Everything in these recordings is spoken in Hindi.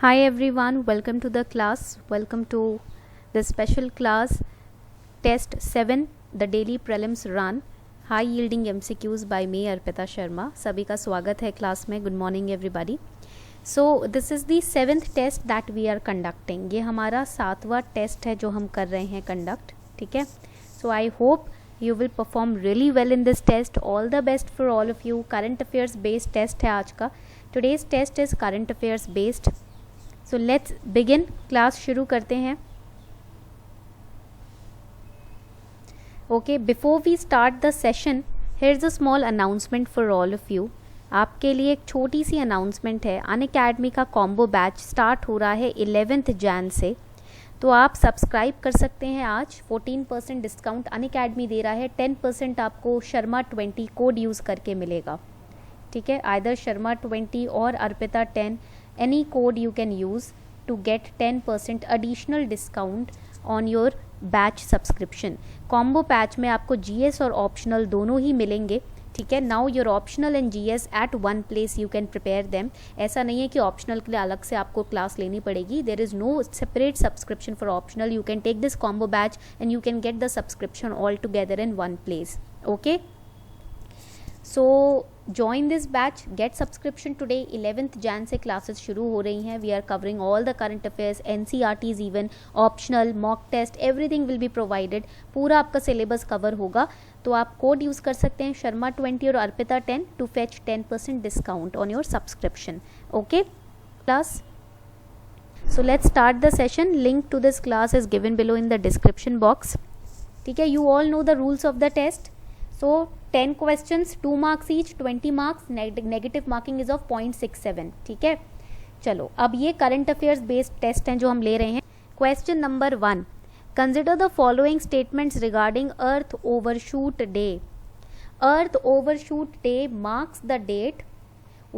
Hi everyone, welcome to the class. Welcome to the special class test 7, the daily prelims run, high yielding MCQs by me Arpita Sharma. सभी का स्वागत है क्लास में. Good morning everybody. So this is the 7th test that we are conducting. ये हमारा 7वां टेस्ट है जो हम कर रहे हैं कंडक्ट. ठीक है. So I hope you will perform really well in this test. All the best for all of you. Current affairs based test है आज का. Today's test is current affairs based. So let's begin. Class शुरू करते हैं. Okay, before we start the session, here's a small announcement for all of you. आपके लिए एक छोटी सी अनाउंसमेंट है. अनअकैडमी का कॉम्बो बैच स्टार्ट हो रहा है 11th जैन से. तो आप सब्सक्राइब कर सकते हैं आज. 14% डिस्काउंट अनअकैडमी दे रहा है. 10% आपको शर्मा 20 कोड यूज़ करके मिलेगा. ठीक है. आइदर शर्मा 20 और Arpita 10, any code you can use to get 10% additional discount on your batch subscription. combo batch में आपको GS और optional दोनों ही मिलेंगे. ठीक है. now your optional and GS at one place you can prepare them. ऐसा नहीं है कि optional के लिए अलग से आपको क्लास लेनी पड़ेगी. there is no separate subscription for optional. you can take this combo batch and you can get the subscription all together in one place. okay, so join this batch, get subscription today. 11th Jan से classes शुरू हो रही हैं. we are covering all the current affairs, NCERTs even, optional, mock test, everything will be provided. पूरा आपका syllabus cover होगा. तो आप कोड यूज़ कर सकते हैं शर्मा 20 और Arpita 10 to fetch 10% discount on your subscription. okay class, so let's start the session. Link to this class is given below in the description box. ठीक है. you all know the rules of the test. so 10 questions, 2 marks each, 20 marks. Negative marking is of 0.67. ठीक है. चलो अब ये करंट अफेयर्स बेस्ड टेस्ट हैं जो हम ले रहे हैं. Question number 1, consider the following statements regarding earth overshoot day. Earth overshoot day marks the date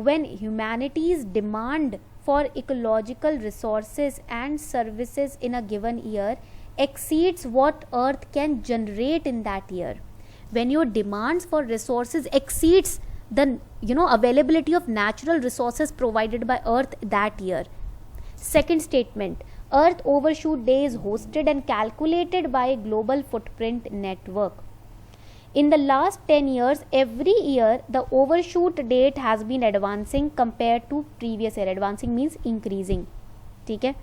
when humanity's demand for ecological resources and services in a given year exceeds what earth can generate in that year. When your demands for resources exceeds the availability of natural resources provided by earth that year. Second statement, earth overshoot day is hosted and calculated by global footprint network. In the last 10 years, every year the overshoot date has been advancing compared to previous year. Advancing means increasing. ठीक है.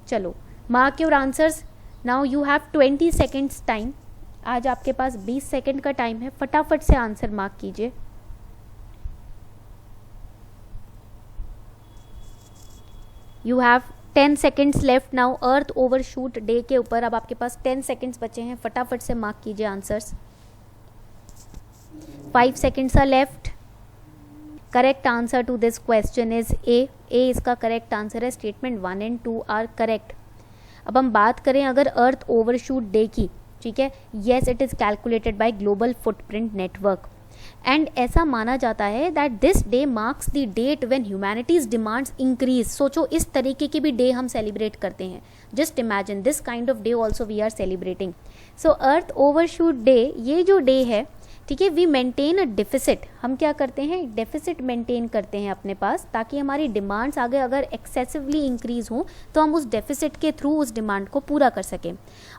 चलो mark your answers. Now you have 20 seconds time. आज आपके पास 20 सेकंड का टाइम है. फटाफट से आंसर मार्क कीजिए. You have 10 seconds left now. Earth overshoot day के ऊपर अब आपके पास 10 सेकेंड्स बचे हैं. फटाफट से मार्क कीजिए answers. 5 seconds are left. Correct answer to this question is A. A इसका करेक्ट आंसर है. Statement 1 and 2 are correct. अब हम बात करें अगर अर्थ ओवरशूट डे की. ठीक है. Yes, it is calculated by Global Footprint Network and ऐसा माना जाता है that this day marks the date when humanity's demands increase. सोचो इस तरीके की भी डे हम सेलिब्रेट करते हैं. Just imagine this kind of day also we are celebrating. So earth overshoot day, ये जो डे है, ठीक है, वी मेंटेन अ डेफिसिट. हम क्या करते हैं, डेफिसिट मेंटेन करते हैं अपने पास ताकि हमारी डिमांड्स आगे अगर एक्सेसिवली इंक्रीज हो तो हम उस डेफिसिट के थ्रू उस डिमांड को पूरा कर सकें.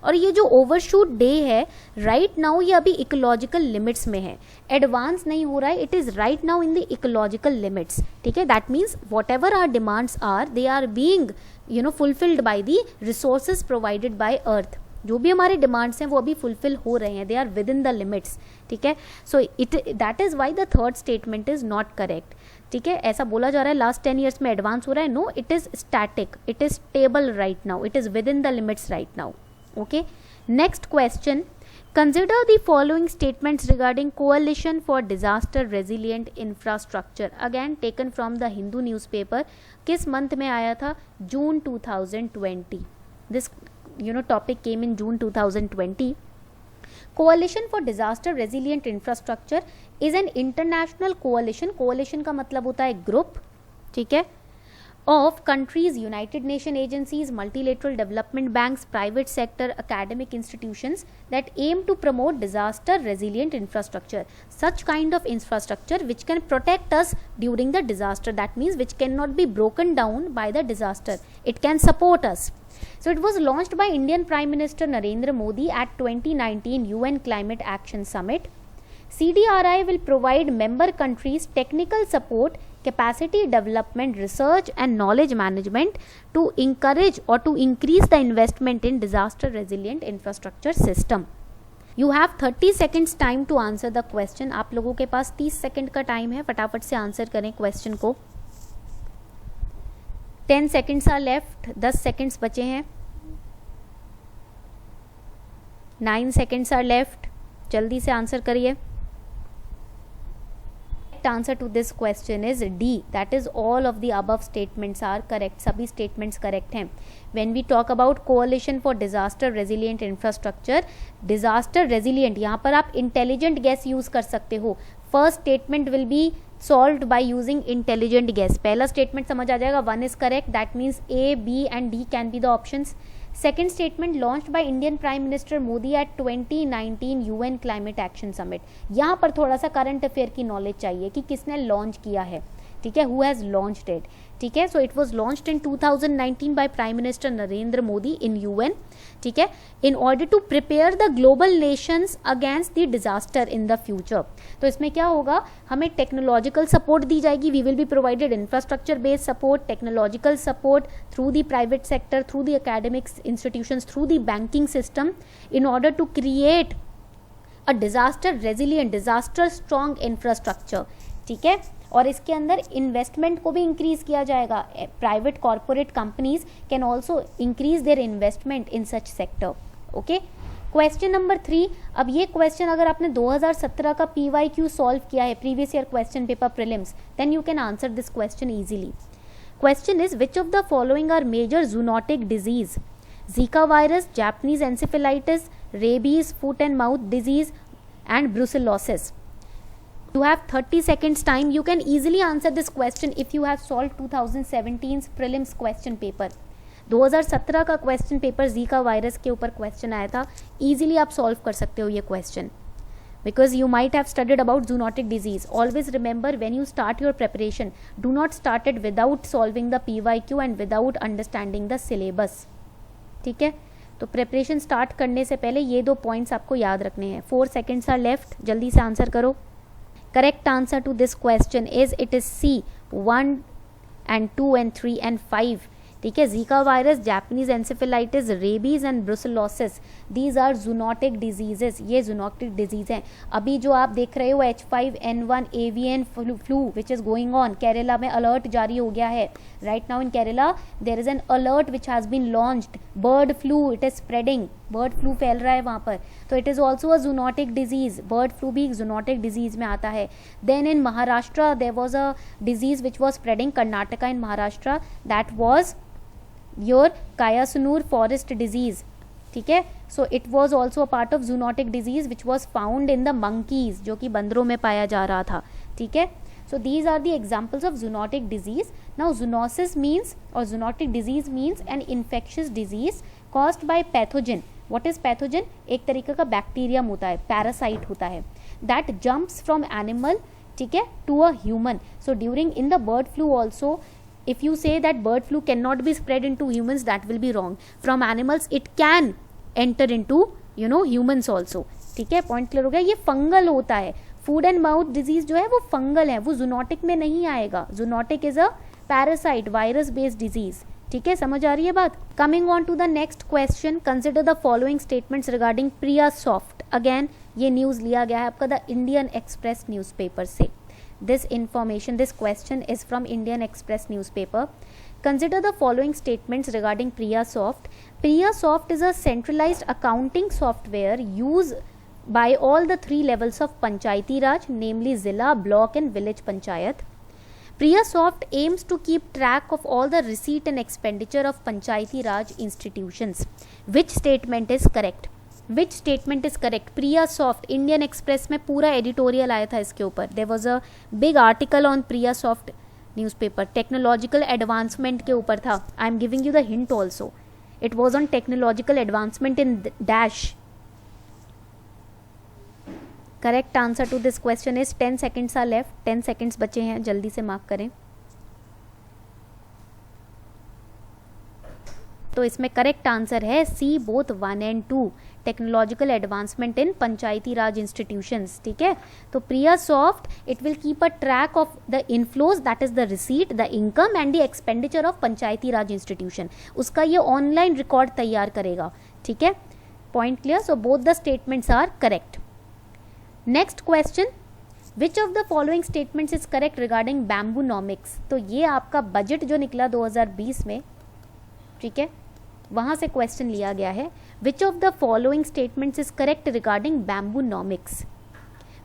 और ये जो ओवरशूट डे है राइट नाउ, ये अभी इकोलॉजिकल लिमिट्स में है. एडवांस नहीं हो रहा है. It is right now in the ecological limits. ठीक है. That means whatever are demands are, they are being fulfilled by the resources provided by earth. जो भी हमारे डिमांड्स हैं वो अभी फुलफिल हो रहे हैं. They are within the limits. ठीक है. So that is why the third statement is not correct. ठीक है. ऐसा बोला जा रहा है लास्ट 10 ईयर्स में एडवांस हो रहा है. No, it is static. It is stable right now. It is within the limits right now. Okay. Next question, consider the following statements regarding coalition for disaster resilient infrastructure. Again taken from the Hindu newspaper. किस मंथ में आया था? June 2020. This topic came in June 2020. Coalition for Disaster Resilient Infrastructure is an international coalition. Coalition का मतलब होता है ग्रुप. ठीक है. of countries, United Nations agencies, multilateral development banks, private sector, academic institutions that aim to promote disaster resilient infrastructure. Such kind of infrastructure which can protect us during the disaster. That means which cannot be broken down by the disaster. It can support us. So it was launched by Indian Prime Minister Narendra Modi at 2019 UN Climate Action Summit. CDRI will provide member countries technical support, capacity development, research and knowledge management to encourage or to increase the investment in disaster resilient infrastructure system. You have 30 seconds time to answer the question. आप लोगों के पास 30 सेकंड का टाइम है, फटाफट से आंसर करें क्वेश्चन को. 10 seconds are left. 10 seconds बचे हैं. 9 seconds are left. जल्दी से आंसर करिए. Answer to this question is D. That is all of the above statements are correct. सभी statements correct हैं. When we talk about coalition for disaster resilient infrastructure, disaster resilient, यहाँ पर आप intelligent guess use कर सकते हो. First statement will be solved by using intelligent guess. पहला statement समझ आ जाएगा. 1 is correct. That means A, B and D can be the options. Second statement launched by Indian Prime Minister Modi at 2019 UN Climate Action Summit. यहाँ पर थोड़ा सा करंट अफेयर की नॉलेज चाहिए कि किसने लॉन्च किया है. ठीक है, who has launched it. ठीक है, so it was launched in 2019 by Prime Minister Narendra Modi in UN. ठीक है, in order to prepare the global nations against the disaster in the future. तो इसमें क्या होगा, हमें टेक्नोलॉजिकल सपोर्ट दी जाएगी. We will be provided infrastructure based support, technological support through the private sector, through the academic institutions, through the banking system in order to create a disaster resilient, disaster strong infrastructure. ठीक है, और इसके अंदर इन्वेस्टमेंट को भी इंक्रीज किया जाएगा. Private corporate companies can also increase their investment in such sector. Okay, question number 3. अब ये क्वेश्चन अगर आपने 2017 का PYQ सॉल्व किया है, previous year question paper prelims, then you can answer this question easily. Question is which of the following are major zoonotic disease? Zika virus, Japanese encephalitis, rabies, foot and mouth disease and brucellosis. You have 30 seconds time. You can easily answer this question if you have solved 2017's prelims question paper. 2017 का क्वेश्चन पेपर जीका वायरस के ऊपर क्वेश्चन आया था. इजीली आप सॉल्व कर सकते हो ये question, because you might have studied about zoonotic disease. Always remember, when you start your preparation, do not start it without solving the PYQ and without understanding the syllabus. ठीक है, तो प्रिपरेशन स्टार्ट करने से पहले ये 2 पॉइंट्स आपको याद रखने हैं. 4 seconds आर लेफ्ट, जल्दी से आंसर करो. Correct answer to this question is it is C, 1 and 2 and 3 and 5. ठीक है, Zika virus, Japanese encephalitis, rabies and brucellosis, these are zoonotic diseases. ये जूनोटिक डिजीज हैं. अभी जो आप देख रहे हो H5N1 avian flu which is going on, Kerala में अलर्ट जारी हो गया है. Right now in Kerala there is an alert which has been launched. Bird flu, it is spreading. Bird flu फैल रहा है वहाँ पर, तो it is also a zoonotic disease. Bird flu भी जूनोटिक डिजीज में आता है. Then in Maharashtra there was a disease which was spreading, Karnataka in Maharashtra, that was your Kyasanur forest disease. ठीक है, so it was also a part of zoonotic disease which was found in the monkeys, जो कि बंदरों में पाया जा रहा था. ठीक है, so these are the examples of zoonotic disease. Now zoonosis means, or zoonotic disease means an infectious disease caused by pathogen. What is pathogen? एक तरीके का बैक्टीरियम होता है, पैरासाइट होता है, that jumps from animal, ठीक है, to a human. So during in the bird flu also, if you say that bird flu cannot be spread into humans, that will be wrong. From animals it can enter into humans also. ठीक है, पॉइंट क्लियर हो गया. ये फंगल होता है. फूड एंड माउथ डिजीज जो है वो फंगल है, वो जूनोटिक में नहीं आएगा. Zoonotic is a parasite, virus based disease. ठीक है, समझ आ रही है बात. Coming on to the next question, consider the following statements regarding Priya soft. Again ये न्यूज लिया गया है आपका द इंडियन एक्सप्रेस न्यूज़पेपर से. This information, this question is from Indian Express newspaper. Consider the following statements regarding PriyaSoft. PriyaSoft is a centralized accounting software used by all the 3 levels of Panchayati Raj, namely Zilla, Block and Village Panchayat. PriyaSoft aims to keep track of all the receipt and expenditure of Panchayati Raj institutions. Which statement is correct? Which statement is correct? PriyaSoft, Indian Express में पूरा editorial आया था इसके ऊपर. There was a big article on PriyaSoft newspaper, technological advancement के ऊपर था. I am giving you the hint also. It was on technological advancement in dash. Correct answer to this question is 10 seconds are left. 10 seconds बचे हैं, जल्दी से मार्क करें. तो इसमें करेक्ट आंसर है C, both 1 and 2, technological advancement in panchayati raj institutions. ठीक है, तो PRIASoft it will keep a track of the inflows, that is the receipt, the income and the expenditure of panchayati raj institution. उसका ये ऑनलाइन रिकॉर्ड तैयार करेगा. ठीक है, point clear. So both the statements are correct. Next question, which of the following statements is correct regarding bamboonomics. तो ये आपका बजट जो निकला 2020 में, ठीक है, वहां से क्वेश्चन लिया गया है. Which of the following statements is correct regarding bamboonomics.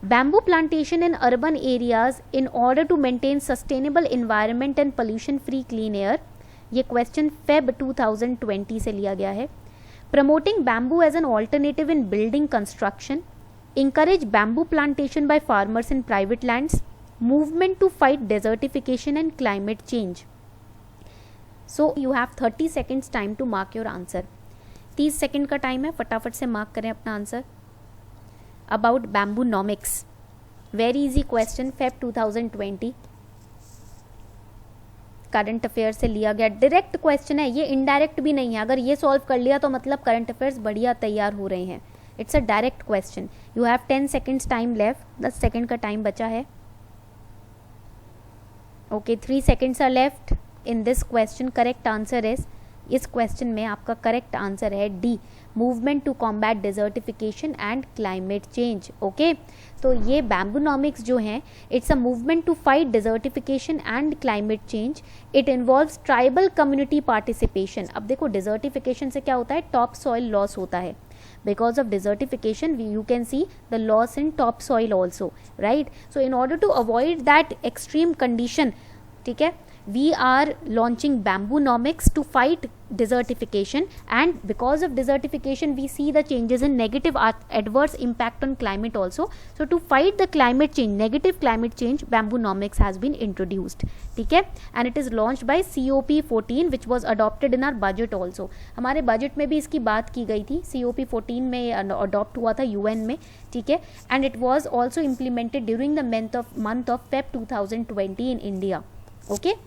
Bamboo plantation in urban areas in order to maintain sustainable environment and pollution free clean air. ये क्वेश्चन फेब 2020 से लिया गया है. Promoting bamboo as an alternative in building construction. Encourage bamboo plantation by farmers in private lands. Movement to fight desertification and climate change. So you have 30 seconds time to mark your answer. 30 second का टाइम है, फटाफट से मार्क करें अपना answer. About bamboonomics, very easy question, Feb 2020, current affair से लिया गया. डायरेक्ट क्वेश्चन है ये, इनडायरेक्ट भी नहीं है. अगर ये सॉल्व कर लिया तो मतलब करंट अफेयर्स बढ़िया तैयार हो रहे हैं. It's a direct question. You have 10 seconds time left. 10 second का टाइम बचा है. Okay, 3 seconds are left in this question. Correct answer is, इस क्वेश्चन में आपका करेक्ट आंसर है D, movement to combat desertification and climate change. Okay, तो ये बैम्बूनॉमिक्स जो है, it's a movement to fight desertification and climate change. It involves tribal community participation. अब देखो, डिजर्टिफिकेशन से क्या होता है, टॉप सॉइल लॉस होता है. Because of desertification, you can see the loss in topsoil also, right? So in order to avoid that extreme condition, ठीक है, we are launching Bamboonomics to fight desertification, and because of desertification we see the changes in negative adverse impact on climate also. So to fight the climate change, negative climate change, Bamboonomics has been introduced. ठीक है, and it is launched by COP14 which was adopted in our budget also. हमारे बजट में भी इसकी बात की गई थी. COP14 में अडॉप्ट हुआ था UN में. ठीक है, and it was also implemented during the month of Feb 2020 in India. Okay.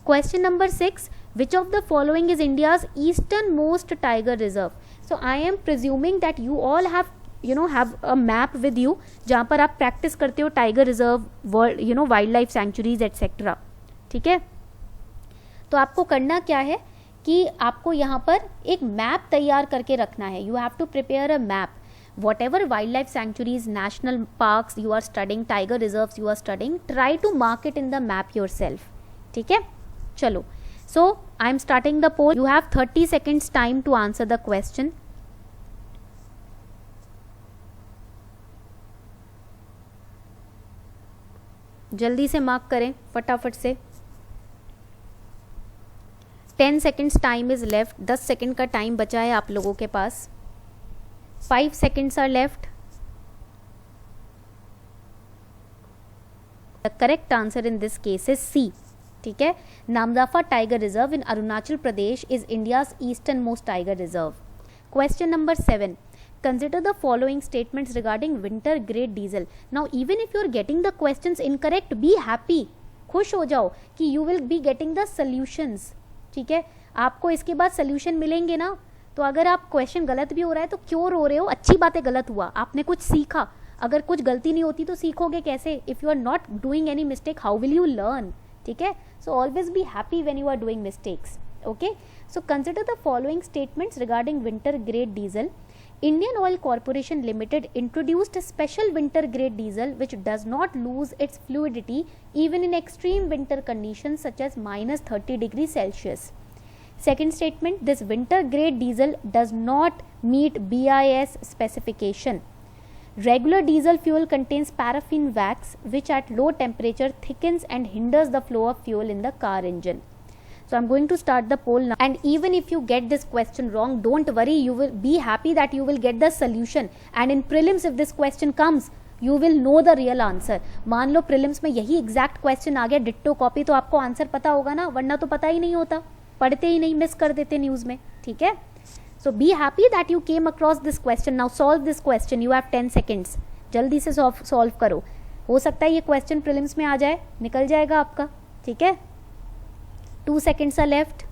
Question number 6, which of the following is India's easternmost tiger reserve? So I am presuming that you all have a map with you, जहाँ पर आप practice करते हो tiger reserve, wildlife sanctuaries etc. ठीक है, तो आपको करना क्या है कि आपको यहाँ पर एक मैप तैयार करके रखना है. You have to prepare a map. Whatever wildlife sanctuaries, national parks you are studying, tiger reserves you are studying, try to mark it in the map yourself. ठीक है, चलो. So I am starting the poll. You have 30 seconds time to answer the question. जल्दी से मार्क करें फटाफट से. 10 seconds time is left. 10 second का टाइम बचा है आप लोगों के पास. 5 seconds are left. The correct answer in this case is C. ठीक है, Namdapha tiger reserve in Arunachal Pradesh is India's eastern most tiger reserve. Question number 7, consider the following statements regarding winter grade diesel. Now even if you are getting the questions incorrect, be happy, खुश हो जाओ कि you will be getting the solutions. ठीक है, आपको इसके बाद सोल्यूशन मिलेंगे ना. तो अगर आप क्वेश्चन गलत भी हो रहा है तो क्यों रो रहे हो, अच्छी बात है, गलत हुआ, आपने कुछ सीखा. अगर कुछ गलती नहीं होती तो सीखोगे कैसे? If you are not doing any mistake, how will you learn? ठीक है, so always be happy when you are doing mistakes. Okay, so consider the following statements regarding winter grade diesel. Indian Oil Corporation Limited introduced a special winter grade diesel which does not lose its fluidity even in extreme winter conditions such as -30 degrees Celsius. Second statement, this winter grade diesel does not meet BIS specification. Regular diesel fuel contains paraffin wax which at low temperature thickens and hinders the flow of fuel in the car engine. So I am going to start the poll now, and even if you get this question wrong, don't worry, you will be happy that you will get the solution, and in prelims if this question comes, you will know the real answer. मान लो प्रीलिम्स में यही एग्जैक्ट क्वेश्चन आ गया डिट्टो कॉपी, तो आपको आंसर पता होगा ना, वरना तो पता ही नहीं होता, पढ़ते ही नहीं, मिस कर देते न्यूज में. ठीक है, so be happy that you came across this question. Now solve this question, you have 10 seconds. जल्दी से सॉल्व करो. हो सकता है ये क्वेश्चन प्रीलिम्स में आ जाए, निकल जाएगा आपका. ठीक है, 2 seconds are left.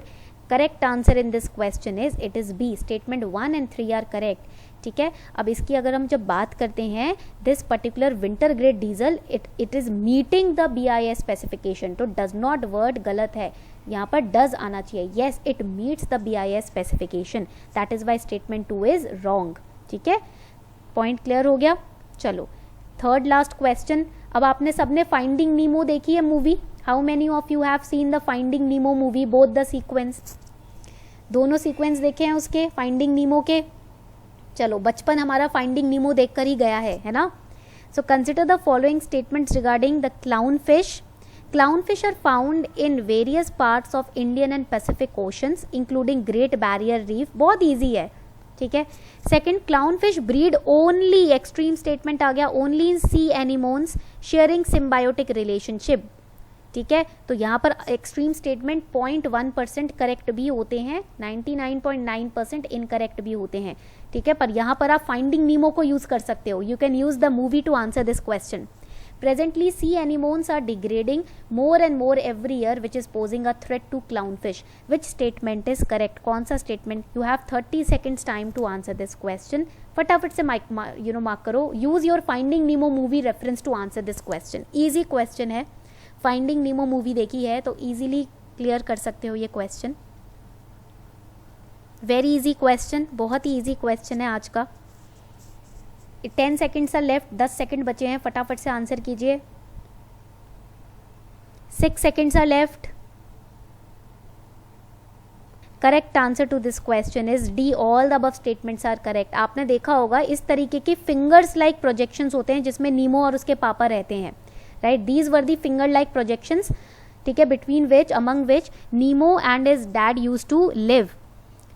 Correct answer in this question is it is B. Statement 1 and 3 are correct. ठीक है, अब इसकी अगर हम जब बात करते हैं, this particular winter grade diesel it is meeting the BIS specification. तो डज नॉट वर्ड गलत है, यहाँ पर डज आना चाहिए. Yes, it meets the BIS specification, that is Y statement 2 is wrong. ठीक है, पॉइंट क्लियर हो गया. चलो, थर्ड लास्ट क्वेश्चन. अब आपने सबने फाइंडिंग नीमो देखी है movie. How many of you have seen the finding Nemo movie, both the sequence? दोनों सीक्वेंस देखे हैं उसके, फाइंडिंग नीमो के. चलो, बचपन हमारा फाइंडिंग नीमो देखकर ही गया है ना. So consider the following statements regarding the clown fish. Clown fish are found in various parts of Indian and Pacific oceans including Great Barrier Reef. बहुत ईजी है. ठीक है. Second, clown fish breed only, extreme statement आ गया, only in sea anemones sharing symbiotic relationship. ठीक है, तो यहाँ पर एक्सट्रीम स्टेटमेंट 0.1% करेक्ट भी होते हैं, 99.9% इनकरेक्ट भी होते हैं. ठीक है, पर यहाँ पर आप फाइंडिंग नीमो को यूज कर सकते हो. You can use the movie to answer this question. Presently sea anemones are degrading more and more every year which is posing a threat to clown fish. Which statement is correct? कौन सा statement? You have 30 seconds time to answer this question. फटाफट से मार्क करो. Use your finding Nemo movie reference to answer this question. Easy question है. फाइंडिंग नीमो मूवी देखी है तो इजीली क्लियर कर सकते हो ये क्वेश्चन. वेरी इजी क्वेश्चन, बहुत ही इजी क्वेश्चन है आज का. 10 seconds आर लेफ्ट, 10 सेकंड बचे हैं, फटाफट से आंसर कीजिए. 6 seconds are left. Correct answer to this question is D. All the above statements are correct. आपने देखा होगा इस तरीके की फिंगर्स लाइक प्रोजेक्शंस होते हैं जिसमें नीमो और उसके पापा रहते हैं. Right, these were the finger like projections. ठीक है, between which, among which Nemo and his dad use to live.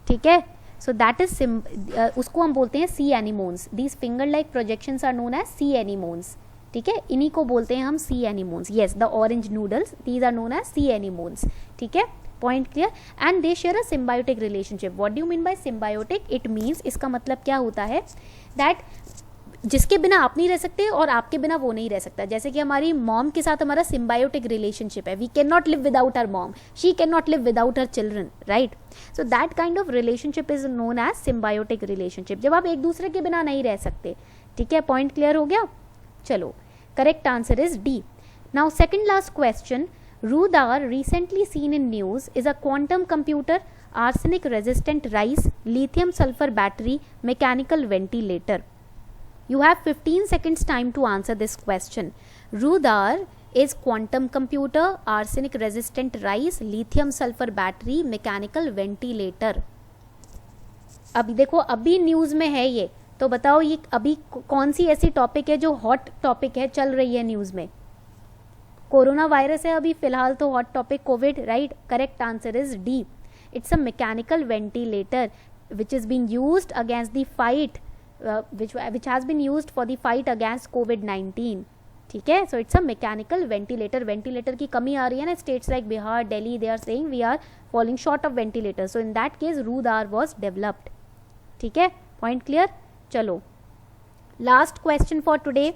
ठीक है, सो दैट इज उसको हम बोलते हैं sea anemones. These finger like projections are known as sea anemones. ठीक है, इन्हीं को बोलते हैं हम sea anemones. Yes, the orange noodles, these are known as sea anemones. ठीक है, point clear. And they share a symbiotic relationship. What do you mean by symbiotic? It means, इसका मतलब क्या होता है दैट जिसके बिना आप नहीं रह सकते और आपके बिना वो नहीं रह सकता. जैसे कि हमारी मॉम के साथ हमारा सिम्बायोटिक रिलेशनशिप है. We can not live without our mom, she can not live without her children. Right, so that kind of relationship is known as symbiotic relationship, जब आप एक दूसरे के बिना नहीं रह सकते. ठीक है, पॉइंट क्लियर हो गया. चलो, correct answer is D. Now second last question. Rudar, recently seen in news, is a quantum computer, arsenic resistant rice, lithium sulfur battery, mechanical ventilator. You have 15 seconds time to answer this question. Rudar is quantum computer, arsenic resistant rice, lithium sulfur battery, mechanical ventilator. अभी देखो, अभी न्यूज में है ये, तो बताओ ये अभी कौन सी ऐसी टॉपिक है जो हॉट टॉपिक है, चल रही है न्यूज में? कोरोना वायरस है अभी फिलहाल तो hot topic, COVID. Right, correct answer is D. It's a mechanical ventilator which is been used against the fight which has been used for the fight against COVID-19. ठीक है, so it's a mechanical ventilator. Ventilator की कमी आ रही है ना, states like Bihar, Delhi, they are saying we are falling short of ventilators. So in that case, Rudar was developed. ठीक है, point clear? चलो, last question for today.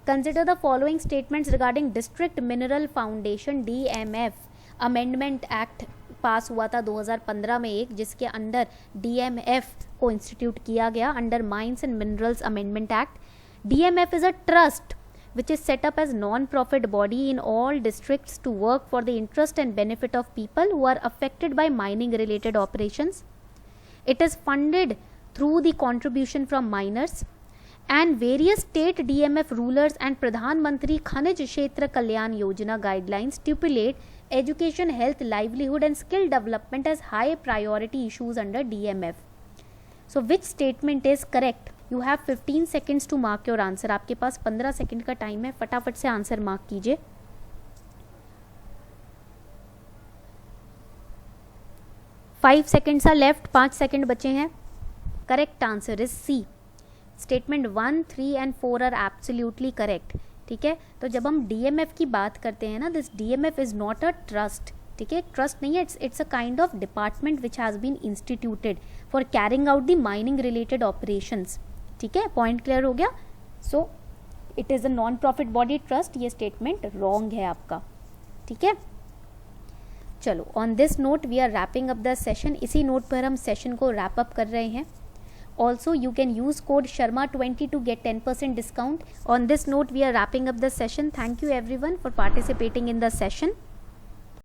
Consider the following statements regarding District Mineral Foundation DMF Amendment Act. पास हुआ था 2015 में एक, जिसके अंडर DMF को इंस्टीट्यूट किया गया under mines and minerals amendment act. DMF is a trust which is set up as non-profit body in all districts to work for the interest and benefit of people who are affected by mining related operations. It is funded through the contribution from miners, and various state DMF rulers and Pradhan Mantri Khanij Kshetra Kalyan Yojana guidelines stipulate education, health, livelihood and skill development as high priority issues under DMF. So which statement is correct? You have 15 seconds to mark your answer. आपके पास 15 सेकंड का टाइम है, फटाफट से आंसर मार्क कीजिए. Five seconds are left, 5 second बचे हैं. Correct answer is C. Statement 1, 3 and 4 are absolutely correct, ठीक है। तो जब हम डीएमएफ की बात करते हैं ना, this DMF is not a trust, ठीक है, ट्रस्ट नहीं है, it's a kind of department which has been instituted for carrying out the mining related operations, ठीक है। पॉइंट क्लियर हो गया। So it is a non profit body trust, ये स्टेटमेंट रॉन्ग है आपका, ठीक है। चलो, on this note we are wrapping up the session, इसी नोट पर हम सेशन को रैप अप कर रहे हैं। Also, you can use code Sharma20 to get 10% discount. On this note, we are wrapping up the session. Thank you everyone for participating in the session.